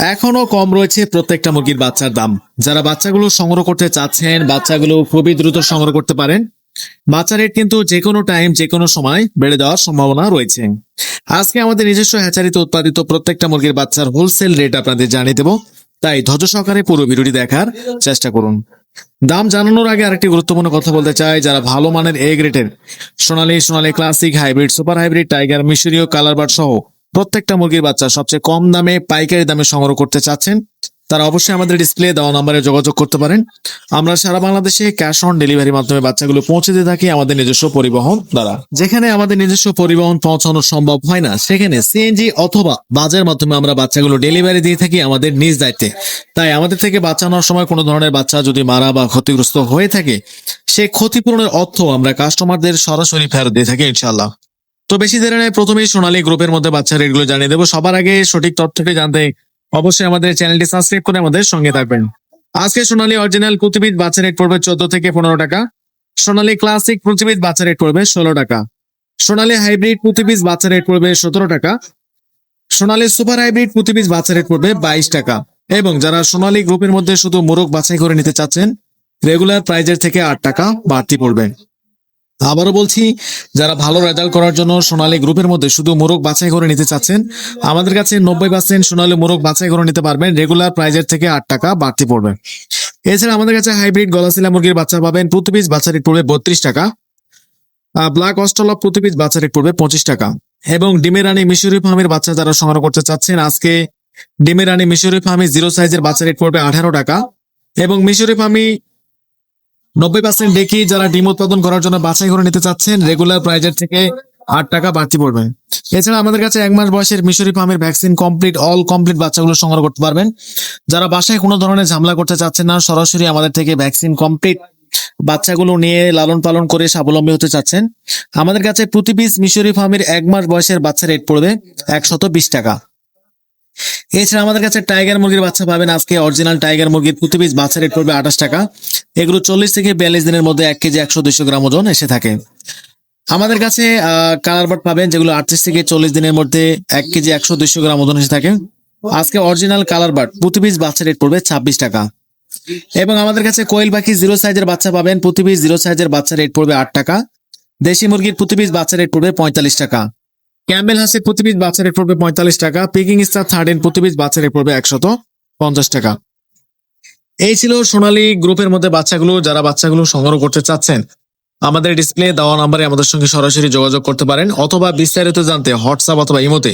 এখনো কম রয়েছে প্রত্যেকটা মুরগির বাচ্চার দাম। যারা বাচ্চাগুলো সংগ্রহ করতে চাচ্ছেন, বাচ্চাগুলো খুবই দ্রুত সংগ্রহ করতে পারেন। বাচ্চা রেট কিন্তু যে কোনো টাইম, যে কোনো সময় বেড়ে দেওয়ার সম্ভাবনা রয়েছে। আজকে আমাদের নিজস্ব হ্যাচারিতে উৎপাদিত প্রত্যেকটা মুরগির বাচ্চার হোলসেল রেট আপনাদের জানিয়ে দেবো, তাই ধৈর্য সহকারে পুরো ভিডিওটি দেখার চেষ্টা করুন। দাম জানানোর আগে আরেকটি গুরুত্বপূর্ণ কথা বলতে চাই, যারা ভালো মানের এ গ্রেডের সোনালী classic, hybrid, super hybrid, tiger, মিশরীয়, কালার বার্ড সহ প্রত্যেকটা মুরগির বাচ্চা সবচেয়ে কম দামে পাইকারি দামে সংগ্রহ করতে চাচ্ছেন, তারা অবশ্যই আমাদের ডিসপ্লে দেওয়া নম্বরে যোগাযোগ করতে পারেন। আমরা সারা বাংলাদেশে ক্যাশ অন ডেলিভারির মাধ্যমে বাচ্চাগুলো পৌঁছে দিয়ে থাকি আমাদের নিজস্ব পরিবহন দ্বারা। যেখানে আমাদের নিজস্ব পরিবহন পৌঁছানো সম্ভব হয় না, সেখানে সিএনজি অথবা বাসের মাধ্যমে আমরা বাচ্চাগুলো ডেলিভারি দিয়ে থাকি আমাদের নিজ দায়িত্বে। তাই আমাদের থেকে বাচ্চা নেওয়ার সময় কোনো ধরনের বাচ্চা যদি মারা বা ক্ষতিগ্রস্ত হয়ে থাকে, সে ক্ষতিপূরণের অর্থ আমরা কাস্টমারদের সরাসরি ফেরত দিয়ে থাকি ইনশাআল্লাহ। তো বেশি দেরি নয়, প্রথমেই সোনালী গ্রুপের মধ্যে বাচ্চা রেটগুলো জানিয়ে দেবো। সবার আগে সঠিক তথ্যটি জানতে অবশ্যই আমাদের চ্যানেলটি সাবস্ক্রাইব করে আমাদের সঙ্গে থাকবেন। আজকে সোনালী অরিজিনাল প্রতিবিদ বাচ্চা রেট পড়বে 14 থেকে 15 টাকা। সোনালী ক্লাসিক প্রতিবিদ বাচ্চা রেট পড়বে 16 টাকা। সোনালী হাইব্রিড প্রতিবিদ বাচ্চা রেট পড়বে 17 টাকা। সোনালী সুপার হাইব্রিড প্রতিবিদ বাচ্চা রেট পড়বে 22 টাকা। এবং যারা সোনালী গ্রুপের মধ্যে শুধু মোরগ বাছাই করে নিতে চাচ্ছেন, রেগুলার প্রাইজের থেকে 8 টাকা বাড়তি পড়বে। আবারও বলছি, যারা ভালো রেজাল্ট করার জন্য সোনালী গ্রুপের মধ্যে শুধু মোরগ বাছাই করে নিতে চাচ্ছেন, আমাদের কাছে 90% সোনালী মোরগ বাছাই করে নিতে পারবেন, রেগুলার প্রাইজের থেকে 8 টাকা বাড়তি পড়বে। এছাড়া আমাদের কাছে হাইব্রিড গলাশিলা মুরগির বাচ্চা পাবেন, প্রতি পিস বাচ্চা রেট পড়বে 32 টাকা। ব্ল্যাক অস্ট্রেলপ প্রতি পিস বাচ্চা রেট পড়বে 25 টাকা। এবং ডিমের রানী মিশরি ফার্মের বাচ্চা যারা সংগ্রহ করতে চাচ্ছেন, আজকে ডিমের রানী মিশরি ফার্মে 0 সাইজের বাচ্চা রেট পড়বে 18 টাকা। এবং মিশরি ফার্মি 90% ডেকি যারা ডিম উৎপাদন করার জন্য বাছাই করে নিতে চাচ্ছেন, রেগুলার প্রাইজের থেকে 8 টাকা বাড়তি পড়বে। এছাড়া আমাদের কাছে 1 মাস বয়সের মিশরি ফার্মের ভ্যাকসিন কমপ্লিট, অল কমপ্লিট বাচ্চাগুলো সংগ্রহ করতে পারবেন। যারা বাসায় কোনো ধরনের ঝামেলা করতে চাচ্ছেন না, সরাসরি আমাদের থেকে ভ্যাকসিন কমপ্লিট বাচ্চাগুলো নিয়ে লালন পালন করে স্বাবলম্বী হতে চাচ্ছেন, আমাদের কাছে প্রতি পিস মিশরি ফার্মের 1 মাস বয়সের বাচ্চা রেট পড়বে 120 টাকা। এছাড়া আমাদের কাছে টাইগার মুরগির বাচ্চা পাবেন, আজকে অরিজিনাল টাইগার মুরগির প্রতি পিস বাচ্চা রেট পড়বে 28 টাকা। এগুলো 40 থেকে 42 দিনের মধ্যে 1 কেজি 100-200 গ্রাম ওজন এসে থাকে। আমাদের কাছে কালার বার্ড পাবেন, যেগুলো 38 থেকে 40 দিনের মধ্যে 1 কেজি 100-200 গ্রাম ওজন এসে থাকে। আজকে অরিজিনাল কালার বার্ড প্রতি পিস বাচ্চা রেট পড়বে 26 টাকা। এবং আমাদের কাছে কোয়েল পাখি 0 সাইজের বাচ্চা পাবেন, প্রতি পিস 0 সাইজের বাচ্চা রেট পড়বে 8 টাকা। দেশি মুরগির প্রতি পিস বাচ্চা রেট পড়বে 45 টাকা। ক্যাম্বেল হাঁসের প্রতি পিস বাচ্চা রেট পড়বে 45 টাকা। পিকিং স্টার থার্ডেন প্রতি পিস বাচ্চা রেট পড়বে 150 টাকা। এই ছিল সোনালী গ্রুপের মধ্যে বাচ্চাগুলো। যারা বাচ্চাগুলো সংগ্রহ করতে চাচ্ছেন, আমাদের ডিসপ্লে দেওয়া নাম্বারে আমাদের সঙ্গে সরাসরি যোগাযোগ করতে পারেন, অথবা বিস্তারিত জানতে হোয়াটসঅ্যাপ অথবা ইমোতে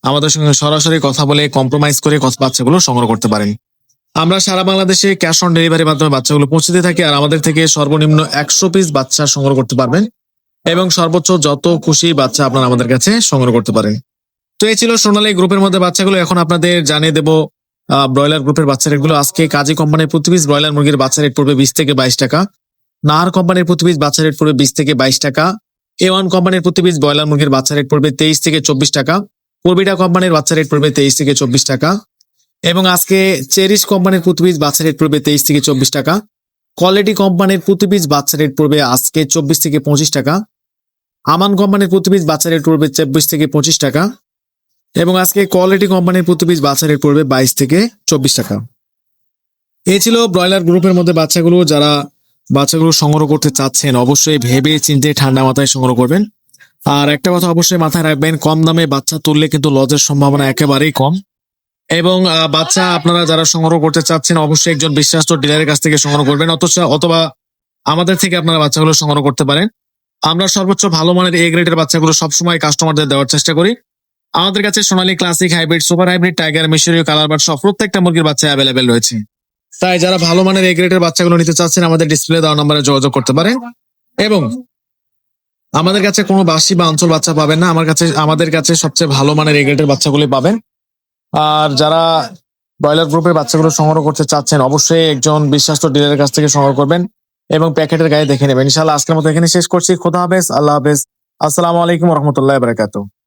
আমাদের সঙ্গে সরাসরি কথা বলে কম্প্রোমাইজ করে বাচ্চাগুলো সংগ্রহ করতে পারেন। আমরা সারা বাংলাদেশে ক্যাশ অন ডেলিভারির মাধ্যমে বাচ্চাগুলো পৌঁছে দিয়ে থাকি, আর আমাদের থেকে সর্বনিম্ন 100 পিস বাচ্চা সংগ্রহ করতে পারবেন এবং সর্বোচ্চ যত খুশি বাচ্চা আপনারা আমাদের কাছে সংগ্রহ করতে পারেন। তো এই ছিল সোনালী গ্রুপের মধ্যে বাচ্চাগুলো। এখন আপনাদের জানিয়ে দেবো ব্রয়লার গ্রুপের বাচ্চা রেটগুলো। আজকে কাজী কোম্পানির প্রতি পিস ব্রয়লার মুরগির বাচ্চা রেট পড়বে 20 থেকে 22 টাকা। নাহার কোম্পানির প্রতি পিস বাচ্চা রেট পড়বে 20 থেকে 22 টাকা। A1 কোম্পানির প্রতি পিস ব্রয়লার মুরগির বাচ্চা রেট পড়বে 23 থেকে 24 টাকা। পূর্বিটা কোম্পানির বাচ্চা রেট পড়বে 23 থেকে 24 টাকা। এবং আজকে চেরিশ কোম্পানির প্রতি পিস বাচ্চা রেট পড়বে 23 থেকে 24 টাকা। কোয়ালিটি কোম্পানির প্রতি পিস বাচ্চা রেট পড়বে আজকে 24 থেকে 25 টাকা। আমান কোম্পানির প্রতি পিস বাচ্চা রেট পড়বে 24 থেকে 25 টাকা। এবং আজকে কোয়ালিটি কোম্পানির প্রতি পিস বাচ্চা রেট পড়বে 22 থেকে 24 টাকা। এই ছিল ব্রয়লার গ্রুপের মধ্যে বাচ্চাগুলো। যারা বাচ্চাগুলো সংগ্রহ করতে চাচ্ছেন, অবশ্যই ভেবে চিন্তে ঠান্ডা মাথায় সংগ্রহ করবেন। আর একটা কথা অবশ্যই মাথায় রাখবেন, কম দামে বাচ্চা তুললে কিন্তু লজের সম্ভাবনা একেবারেই কম। এবং বাচ্চা আপনারা যারা সংগ্রহ করতে চাচ্ছেন, অবশ্যই একজন বিশ্বস্ত ডিলারের কাছ থেকে সংগ্রহ করবেন, অথবা আমাদের থেকে আপনারা বাচ্চাগুলো সংগ্রহ করতে পারেন। আমরা সর্বোচ্চ ভালো মানের এ গ্রেডের বাচ্চাগুলো সবসময় কাস্টমারদের দেওয়ার চেষ্টা করি। আমাদের কাছে Sonali classic, hybrid, super hybrid, tiger, মিশরীয়, কালার বার্ড সব প্রত্যেকটা মুরগির বাচ্চা অ্যাভেলেবেল রয়েছে। তাই যারা ভালো মানের এ গ্রেডের বাচ্চাগুলো নিতে চাচ্ছেন, আমাদের ডিসপ্লে দেওয়া নম্বরে যোগাযোগ করতে পারেন। এবং আমাদের কাছে কোনো বাসি বা অঞ্চল বাচ্চা পাবেন না, আমাদের কাছে সবচেয়ে ভালো মানের এ গ্রেডের বাচ্চাগুলি পাবেন। আর যারা ব্রয়লার গ্রুপের বাচ্চাগুলো সংগ্রহ করতে চাচ্ছেন, অবশ্যই একজন বিশ্বস্ত ডিলারের কাছ থেকে সংগ্রহ করবেন এবং প্যাকেটের গায়ে দেখে নেবেন। ইনশাআল্লাহ আজকের মতো এখানে শেষ করছি। খোদা হাফেজ, আল্লাহ হাফেজ, আসসালামু আলাইকুম রহমতুল্লাহ বারাকাতুহু।